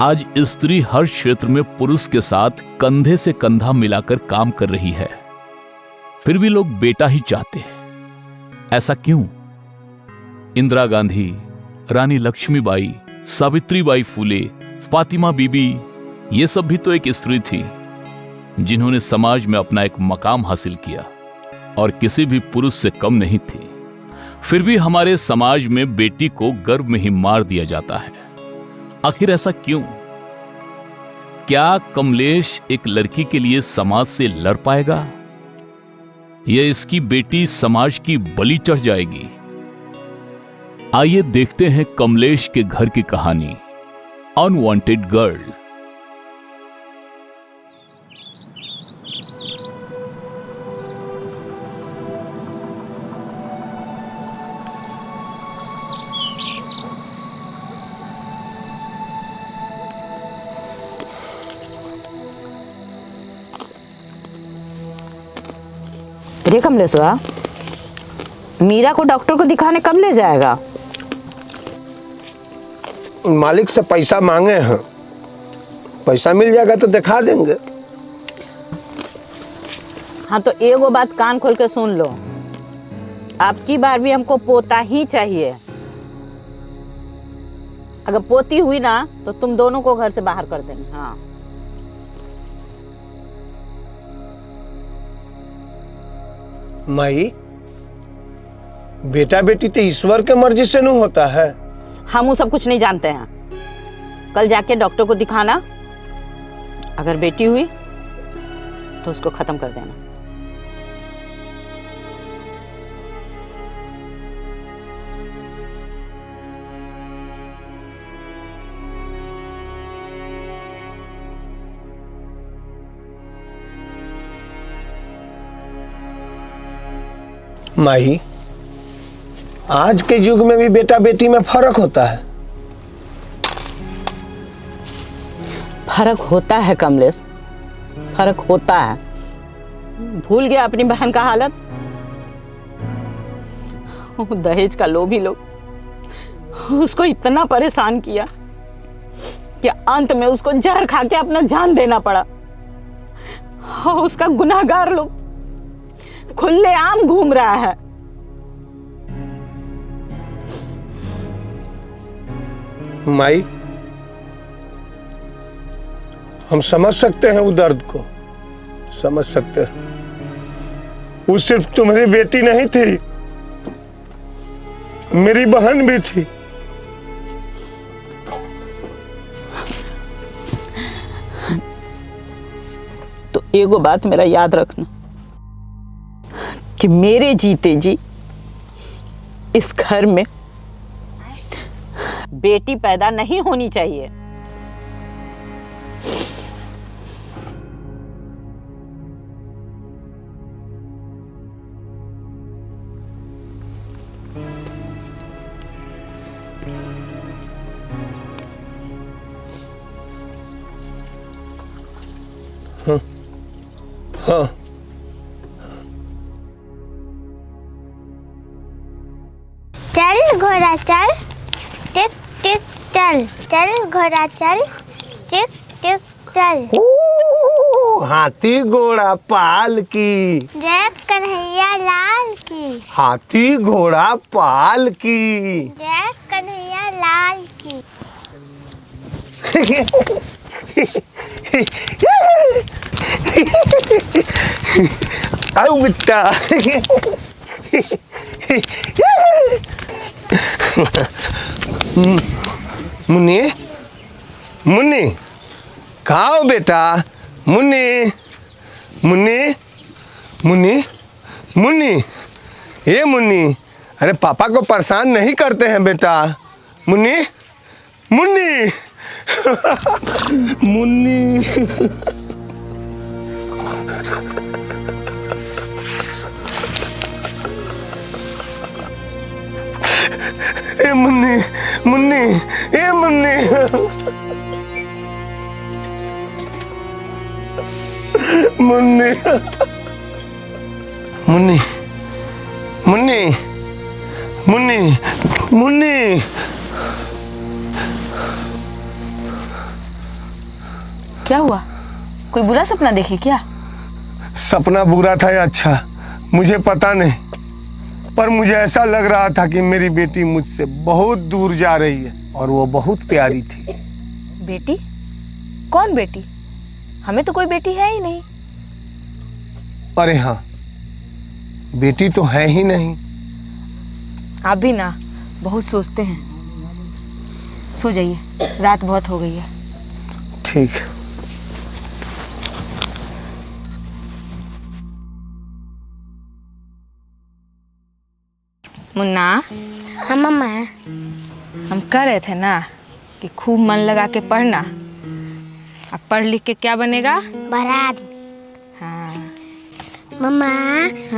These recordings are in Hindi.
आज स्त्री हर क्षेत्र में पुरुष के साथ कंधे से कंधा मिलाकर काम कर रही है, फिर भी लोग बेटा ही चाहते हैं। ऐसा क्यों? इंदिरा गांधी, रानी लक्ष्मीबाई, सावित्रीबाई फूले, फातिमा बीबी, ये सब भी तो एक स्त्री थी जिन्होंने समाज में अपना एक मकाम हासिल किया और किसी भी पुरुष से कम नहीं थी। फिर भी हमारे समाज में बेटी को गर्भ में ही मार दिया जाता है। आखिर ऐसा क्यों? क्या कमलेश एक लड़की के लिए समाज से लड़ पाएगा या इसकी बेटी समाज की बलि चढ़ जाएगी? आइए देखते हैं कमलेश के घर की कहानी, अनवांटेड गर्ल। अरे कमलेश्वरा, मीरा को डॉक्टर को दिखाने कब ले जाएगा? मालिक से पैसा मांगे हैं, पैसा मिल जाएगा तो दिखा देंगे। हाँ तो एगो बात कान खोल के सुन लो, आपकी बार भी हमको पोता ही चाहिए। अगर पोती हुई ना तो तुम दोनों को घर से बाहर कर देंगे। हाँ माई, बेटा बेटी तो ईश्वर के मर्जी से नहीं होता है। हम वो सब कुछ नहीं जानते हैं। कल जाके डॉक्टर को दिखाना, अगर बेटी हुई तो उसको खत्म कर देना। माही, आज के युग में भी बेटा बेटी में फर्क होता है। फर्क होता है कमलेश, फर्क होता है। भूल गया अपनी बहन का हालत? दहेज का लोभी लोग उसको इतना परेशान किया कि अंत में उसको जहर खा के अपना जान देना पड़ा। और उसका गुनाहगार लोग खुलेआम घूम रहा है। माई, हम समझ सकते हैं वो दर्द को, समझ सकते हैं। वो सिर्फ तुम्हारी बेटी नहीं थी, मेरी बहन भी थी। तो एगो बात मेरा याद रखना कि मेरे जीते जी इस घर में बेटी पैदा नहीं होनी चाहिए। हाँ, चल घोड़ा चल, टिक टिक चल, चल घोड़ा चल, टिक टिक चल। हाथी घोड़ा पाल की, जय कन्हैया लाल की, हाथी घोड़ा पाल की। जय कन्हैया लाल की। आओ बेटा। मुन्नी, मुन्नी, खाओ बेटा। मुन्नी, मुन्नी, मुन्नी, मुन्नी, ये मुन्नी, अरे पापा को परेशान नहीं करते हैं बेटा। मुन्नी, मुन्नी, मुन्नी। ए मुन्नी, मुन्नी, ए मुन्नी। मुन्नी, मुन्नी, मुन्नी, मुन्नी, मुन्नी। क्या हुआ? कोई बुरा सपना देखे क्या? सपना बुरा था या अच्छा मुझे पता नहीं, पर मुझे ऐसा लग रहा था कि मेरी बेटी मुझसे बहुत दूर जा रही है और वो बहुत प्यारी थी। बेटी? कौन बेटी? हमें तो कोई बेटी है ही नहीं। अरे हाँ, बेटी तो है ही नहीं। आप भी ना बहुत सोचते हैं। सो जाइए, रात बहुत हो गई है। ठीक। मुन्ना, हाँ मम्मा। हम कह रहे थे ना कि खूब मन लगा के पढ़ना। अब पढ़ लिख के क्या बनेगा? बड़ा आदमी। हाँ। मम्मा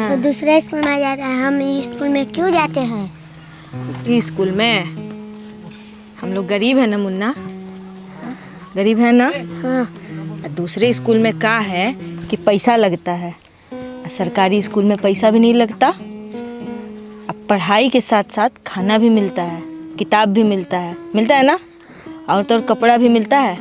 तो दूसरे स्कूल में जाता है, हम इस स्कूल में क्यों जाते हैं? इस स्कूल में हम लोग गरीब है ना मुन्ना, गरीब है ना। हाँ। दूसरे स्कूल में क्या है कि पैसा लगता है, सरकारी स्कूल में पैसा भी नहीं लगता। अब पढ़ाई के साथ साथ खाना भी मिलता है, किताब भी मिलता है ना, और तो और कपड़ा भी मिलता है।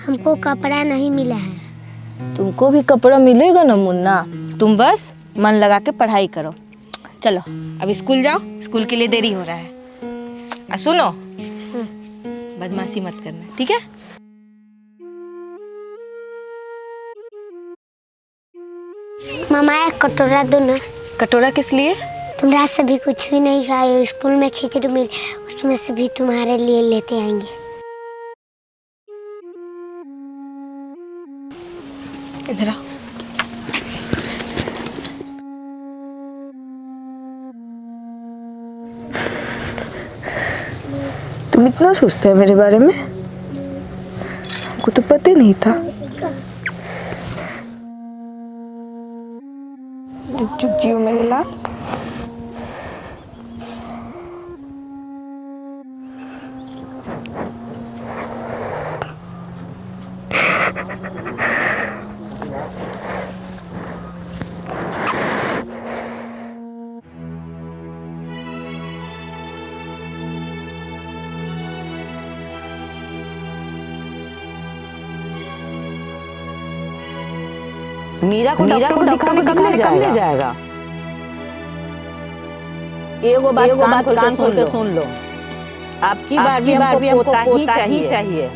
हमको कपड़ा नहीं मिला है। तुमको भी कपड़ा मिलेगा ना मुन्ना, तुम बस मन लगा के पढ़ाई करो। चलो अब स्कूल जाओ, स्कूल के लिए देरी हो रहा है। सुनो, बदमाशी मत करना, ठीक है? मम्मा एक कटोरा दो ना। कटोरा किस लिए? तुम रात से भी कुछ भी नहीं खाए हो, स्कूल में खिचड़ी मिली, उसमें से भी तुम्हारे लिए लेते आएंगे। इधर आओ। तुम इतना सोचते हैं मेरे बारे में? हमको तो पता ही नहीं था। चुप जियो मेरे लाल। मीरा को दिखाने कब ले जाएगा? एगो बात कान खोल के सुन लो। आपकी बार भी हमको पोता ही चाहिए।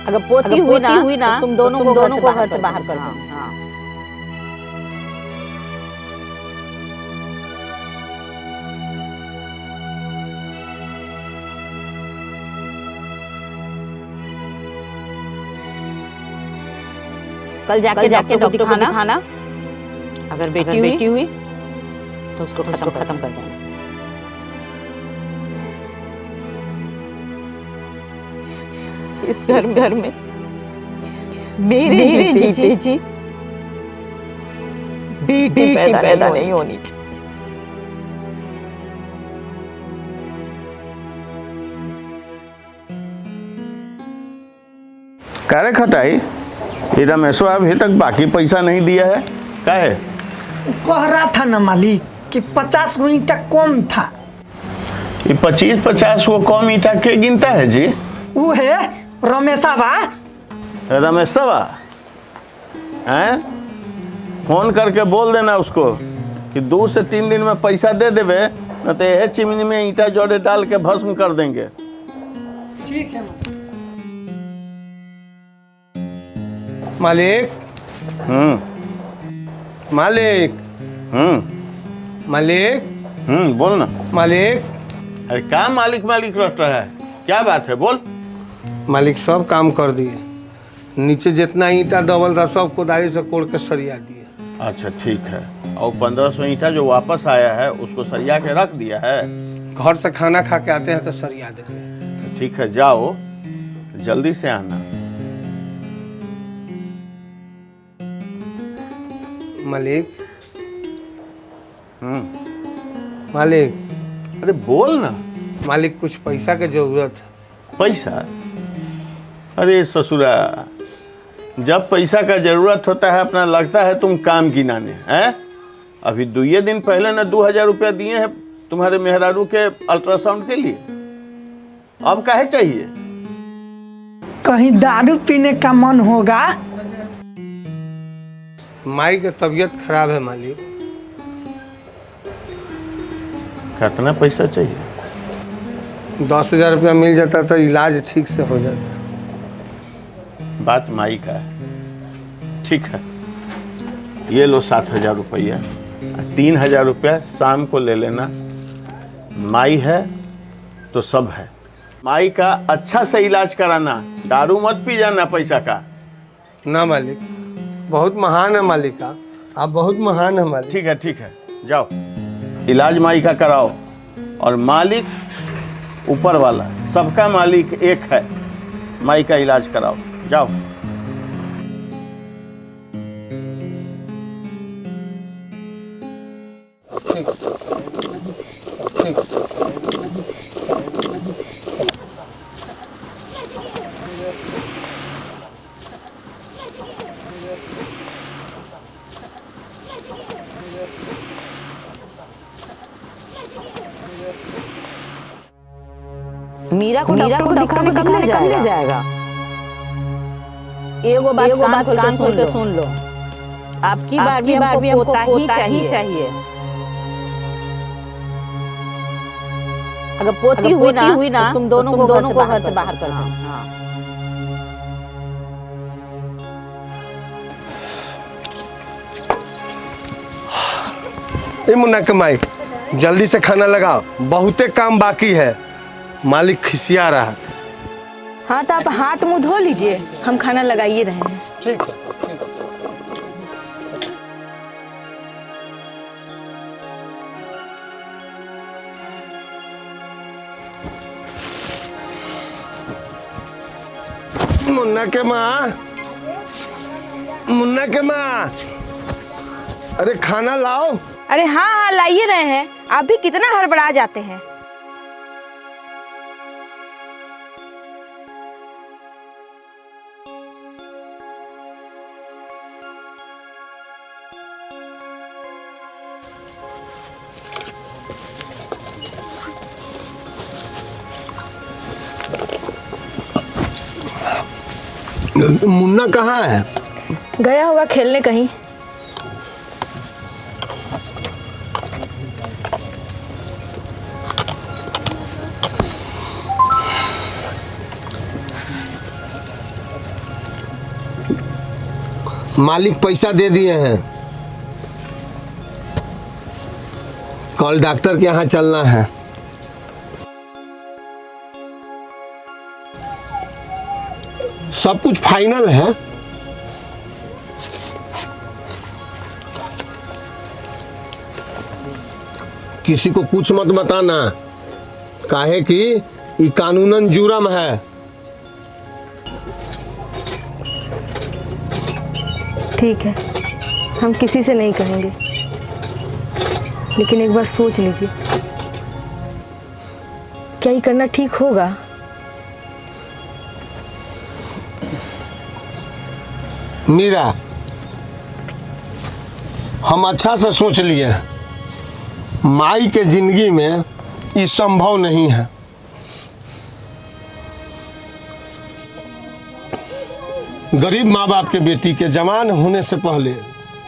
अगर पोती हुई ना तो तुम दोनों को घर से बाहर कर दो। हाँ। कल जाके डॉक्टर को दिखाना। अगर बेटी हुई तो उसको खत्म कर देना। इस घर में मेरे जीते जी बेटी पैदा नहीं होनी चाहिए। कह रहे खटाई, ये रमेशो अभी तक बाकी पैसा नहीं दिया है, क्या है? कह रहा था ना मालिक कि 50 गो ईंटा कम था। ये 25-50 वो कम ईंटा के गिनता है जी? वो है रमेशवा। रमेशवा हैं? फोन करके बोल देना उसको कि 2 से 3 दिन में पैसा दे देवे, न तो यह चिमनी में ईंटा जोड़े डाल के भस्म कर देंगे। ठीक है मालिक। मालिक। मालिक। बोल ना मालिक। अरे क्या मालिक मालिक रट रहा है, क्या बात है? बोल। मालिक सब काम कर दिए, नीचे जितना ईंटा दबल था सब कोदारी से कोड़ के सरिया दिए। अच्छा ठीक है, और 1500 ईंटा जो वापस आया है उसको सरिया के रख दिया है? घर से खाना खा के आते हैं तो सरिया देते हैं। ठीक है, जाओ जल्दी से आना। मालिक। मालिक। अरे बोल ना। मालिक कुछ पैसा की जरूरत है। पैसा? अरे ससुरा, जब पैसा का जरूरत होता है अपना लगता है तुम काम गिनाने हैं। अभी 2 दिन पहले ना 2000 रुपया दिए हैं तुम्हारे मेहरारू के अल्ट्रासाउंड के लिए? अब काहे चाहिए? कहीं दारू पीने का मन होगा? माई की तबीयत खराब है मालिक। कितना पैसा चाहिए? 10,000 रुपया मिल जाता तो इलाज ठीक से हो जाता। बात माई का है, ठीक है, ये लो 7,000 रुपया, 3,000 रुपया शाम को ले लेना। माई है तो सब है। माई का अच्छा से इलाज कराना, दारू मत पी जाना पैसा का। ना मालिक, बहुत महान है मालिक आप बहुत महान है मालिक। ठीक है, जाओ इलाज माई का कराओ। और मालिक ऊपर वाला, सबका मालिक एक है। माई का इलाज कराओ, जाओ। मीरा को दिखाने कब ले जाएगा? एगो बात कान खोल के सुन लो, आपकी बार भी हमको पोता ही चाहिए। अगर पोती हुई ना तो तुम दोनों को घर से बाहर कर दो। ए मुन्ना के माई, जल्दी से खाना लगाओ, बहुते काम बाकी है। मालिक खिसिया रहा है। हाँ तो आप हाथ मुंह धो लीजिए, हम खाना लगाइए रहे हैं। ठीक है। मुन्ना के माँ, अरे खाना लाओ। अरे हाँ लाइए रहे हैं, आप भी कितना हड़बड़ा जाते हैं। मुन्ना कहाँ है? गया होगा खेलने कहीं। मालिक पैसा दे दिए हैं, कल डॉक्टर के यहाँ चलना है। सब कुछ फाइनल है। किसी को कुछ मत बताना, काहे कि ये कानूनन जुर्म है। ठीक है, हम किसी से नहीं कहेंगे, लेकिन एक बार सोच लीजिए, क्या ये करना ठीक होगा? मीरा, हम अच्छा से सोच लिए, माई के जिंदगी में ये संभव नहीं है। गरीब माँ बाप के बेटी के जवान होने से पहले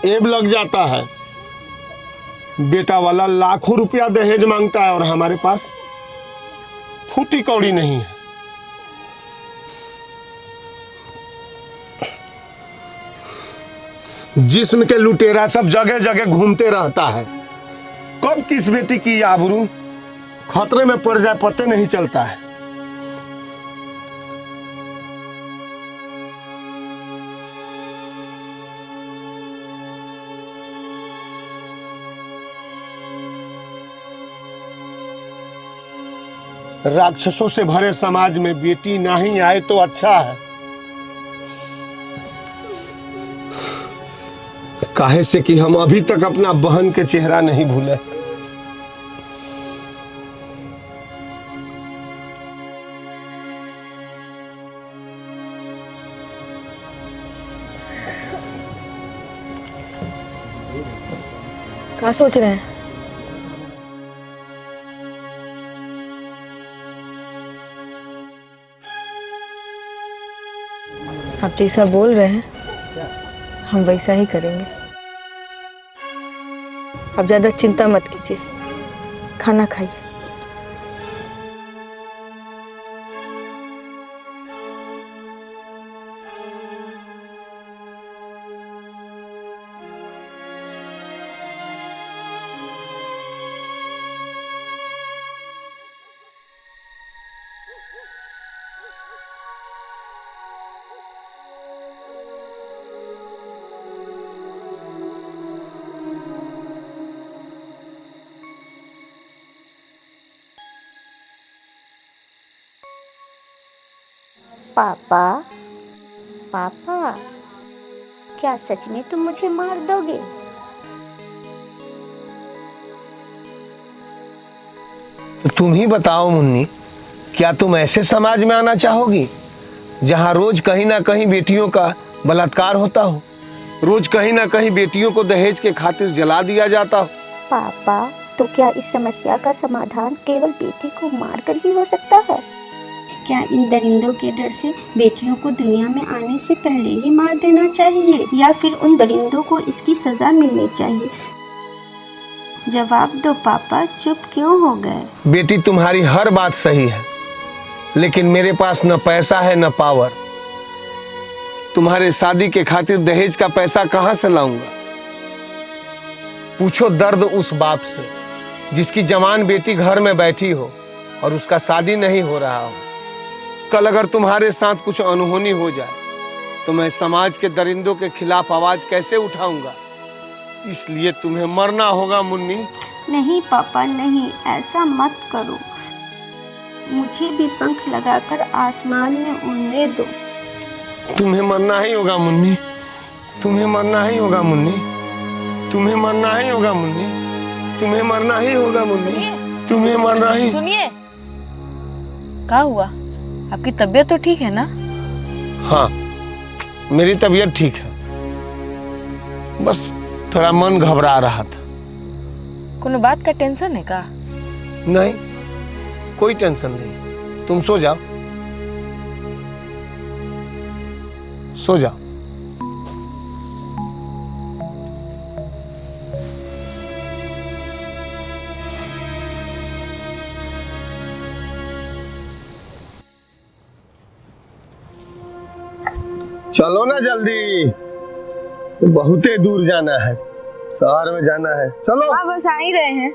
एब लग जाता है। बेटा वाला लाखों रुपया दहेज मांगता है और हमारे पास फूटी कौड़ी नहीं है। जिस्म के लुटेरा सब जगह जगह घूमते रहता है, कब किस बेटी की आबरू खतरे में पड़ जाए पता नहीं चलता है। राक्षसों से भरे समाज में बेटी नहीं आए तो अच्छा है। काहे से कि हम अभी तक अपना बहन के चेहरा नहीं भूले। क्या सोच रहे हैं? आप जैसा बोल रहे हैं हम वैसा ही करेंगे। आप ज़्यादा चिंता मत कीजिए, खाना खाइए। पापा पापा, क्या सच में तुम मुझे मार दोगे? तो तुम ही बताओ मुन्नी, क्या तुम ऐसे समाज में आना चाहोगी जहां रोज कहीं ना कहीं बेटियों का बलात्कार होता हो, रोज कहीं ना कहीं बेटियों को दहेज के खातिर जला दिया जाता हो? पापा, तो क्या इस समस्या का समाधान केवल बेटी को मारकर ही हो सकता है? क्या इन दरिंदों के डर से बेटियों को दुनिया में आने से पहले ही मार देना चाहिए, या फिर उन दरिंदों को इसकी सजा मिलनी चाहिए? जवाब दो पापा, चुप क्यों हो गए? बेटी, तुम्हारी हर बात सही है, लेकिन मेरे पास न पैसा है न पावर। तुम्हारे शादी के खातिर दहेज का पैसा कहां से लाऊंगा? पूछो दर्द उस बाप से जिसकी जवान बेटी घर में बैठी हो और उसका शादी नहीं हो रहा हो। कल अगर तुम्हारे साथ कुछ अनहोनी हो जाए तो मैं समाज के दरिंदों के खिलाफ आवाज कैसे उठाऊंगा? इसलिए तुम्हें मरना होगा मुन्नी। नहीं पापा नहीं, ऐसा मत करो। मुझे भी पंख लगाकर आसमान में उड़ने दो। तुम्हें मरना ही होगा मुन्नी, तुम्हें मरना ही होगा मुन्नी, तुम्हें मरना ही होगा मुन्नी, तुम्हें मरना ही होगा मुन्नी, तुम्हें मरना ही। सुनिए, क्या हुआ? आपकी तबीयत तो ठीक है ना? हाँ, मेरी तबीयत ठीक है, बस थोड़ा मन घबरा रहा था। कोनो बात का टेंशन है का? नहीं, कोई टेंशन नहीं। तुम सो जाओ, सो जाओ। चलो ना जल्दी, बहुत ही दूर जाना है, शहर में जाना है। चलो। हाँ, बस आ ही रहे हैं।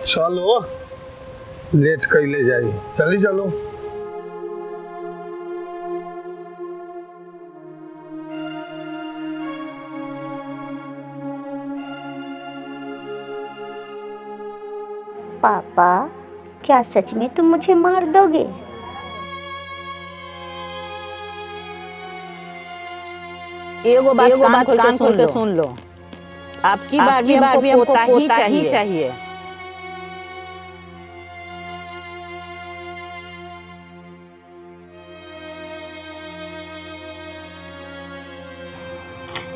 चलो, लेट कैले जाइए, चली चलो। पापा, क्या सच में तुम मुझे मार दोगे? एगो बात कान खोल के सुन लो। आपकी बार भी हमको पोता ही चाहिए।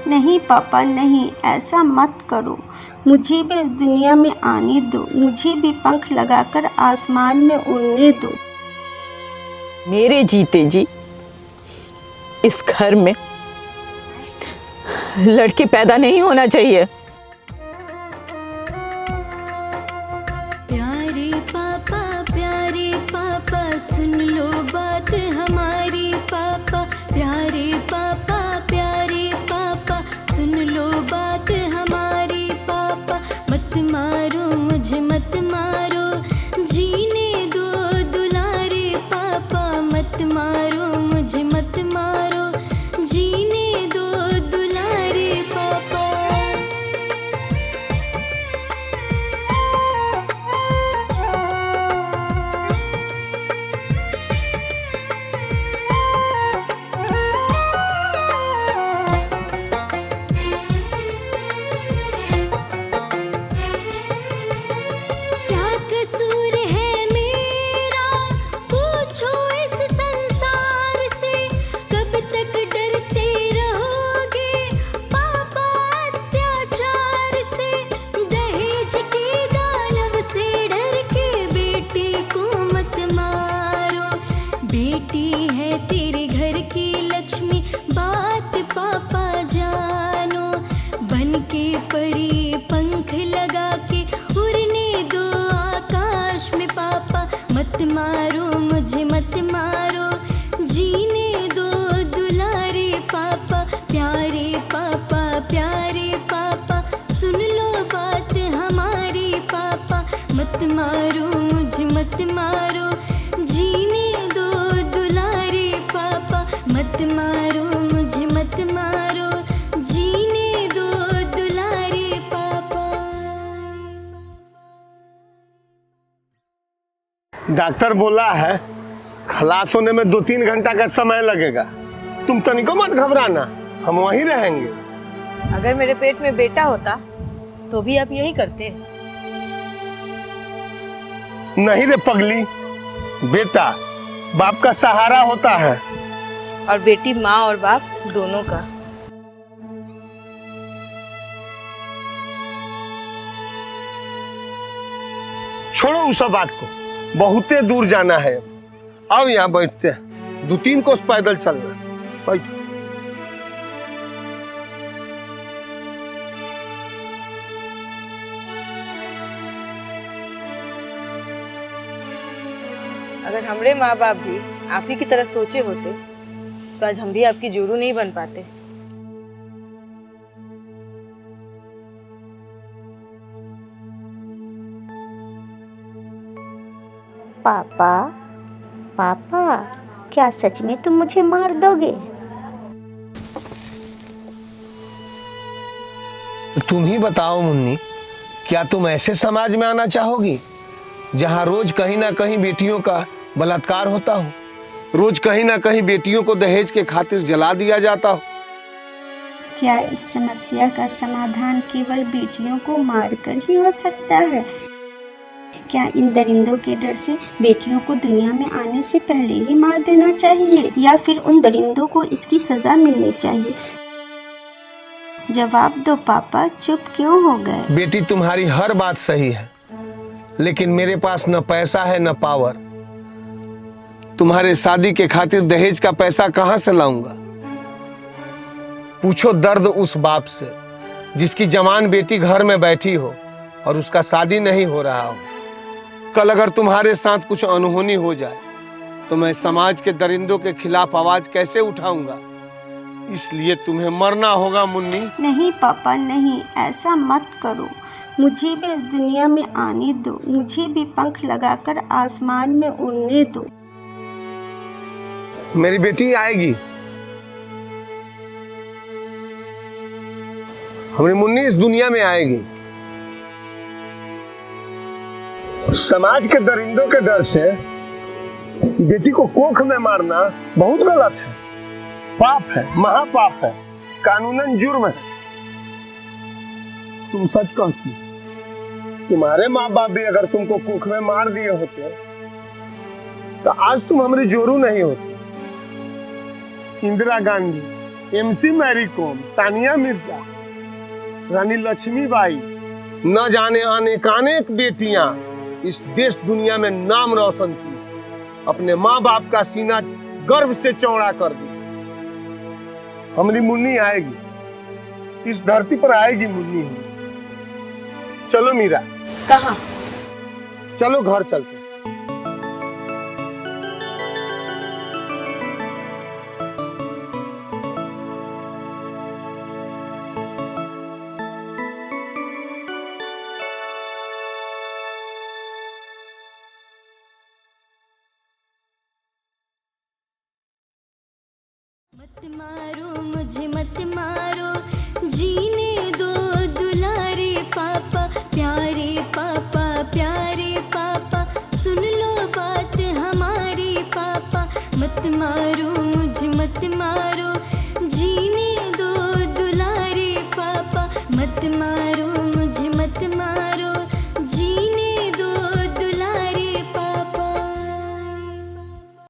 नहीं पापा नहीं, ऐसा मत करो। मुझे भी इस दुनिया में आने दो, मुझे भी पंख लगाकर आसमान में उड़ने दो। मेरे जीते जी इस घर में लड़की पैदा नहीं होना चाहिए। प्यारे पापा सुन लो बात हमारी। पापा प्यारे पापा सुन लो बात हमारी। पापा मत मारो मुझे, मत मारो, जीने दो दुलारे। पापा मत मारो मुझे, मत मारो, जीने दो दुलारे। पापा बेटी है तेरे घर की लक्ष्मी, बात पापा जानो। बन के परी पंख लगा के उड़ने दो आकाश में पापा, मत मारो मुझे मत मारो, जीने दो दुलारे पापा, प्यारे पापा प्यारे पापा, सुन लो बात हमारी पापा, मत मारो मुझे मत मारो, जीने दो दुलारे पापा, मत मारो मुझे मत मारो, जीने दो दुलारे पापा। डॉक्टर बोला है खलास होने में 2-3 घंटा का समय लगेगा। तुम तनिको मत घबराना, हम वहीं रहेंगे। अगर मेरे पेट में बेटा होता तो भी आप यही करते। नहीं रे पगली, बेटा बाप का सहारा होता है। और बेटी माँ और बाप दोनों का। छोड़ो उस सब बात को, बहुते दूर जाना है। अब यहाँ बैठते हैं, 2-3 कोस पैदल चलना। बैठ। अगर हमारे माँ बाप भी आप ही की तरह सोचे होते तो आज हम भी आपकी जोरू नहीं बन पाते। पापा पापा, क्या सच में तुम मुझे मार दोगे? तुम ही बताओ मुन्नी, क्या तुम ऐसे समाज में आना चाहोगी जहाँ रोज कहीं ना कहीं बेटियों का बलात्कार होता हो, रोज कहीं ना कहीं बेटियों को दहेज के खातिर जला दिया जाता हो? क्या इस समस्या का समाधान केवल बेटियों को मारकर ही हो सकता है? क्या इन दरिंदों के डर से बेटियों को दुनिया में आने से पहले ही मार देना चाहिए, या फिर उन दरिंदों को इसकी सजा मिलनी चाहिए? जवाब दो पापा, चुप क्यों हो गए? बेटी तुम्हारी हर बात सही है, लेकिन मेरे पास न पैसा है न पावर। तुम्हारे शादी के खातिर दहेज का पैसा कहां से लाऊंगा? पूछो दर्द उस बाप से जिसकी जवान बेटी घर में बैठी हो और उसका शादी नहीं हो रहा हो। कल अगर तुम्हारे साथ कुछ अनहोनी हो जाए तो मैं समाज के दरिंदों के खिलाफ आवाज कैसे उठाऊंगा? इसलिए तुम्हें मरना होगा मुन्नी। नहीं पापा नहीं, ऐसा मत करो। मुझे भी इस दुनिया में आने दो, मुझे भी पंख लगाकर आसमान में उड़ने दो। मेरी बेटी आएगी, हमारी मुन्नी इस दुनिया में आएगी। समाज के दरिंदों के डर से बेटी को कोख में मारना बहुत गलत है, पाप है, महापाप है, कानूनन जुर्म है। तुम सच कहती, तुम्हारे माँ बाप भी अगर तुमको कोख में मार दिए होते तो आज तुम हमारी जोरू नहीं होती। इंदिरा गांधी, MC मैरी कॉम, सानिया मिर्जा, रानी लक्ष्मीबाई, न जाने अनेकानेक बेटियां इस देश दुनिया में नाम रोशन की, अपने माँ बाप का सीना गर्व से चौड़ा कर दी। हमारी मुन्नी आएगी, इस धरती पर आएगी मुन्नी। चलो मीरा। कहाँ? चलो घर चलते। मत मारो मुझे मत मारो, जीने दो दुलारे पापा, प्यारे पापा प्यारे पापा, सुन लो बात हमारी पापा, मत मारो मुझे मत मारो, जीने दो दुलारे पापा, मत मारो मुझे मत मारो।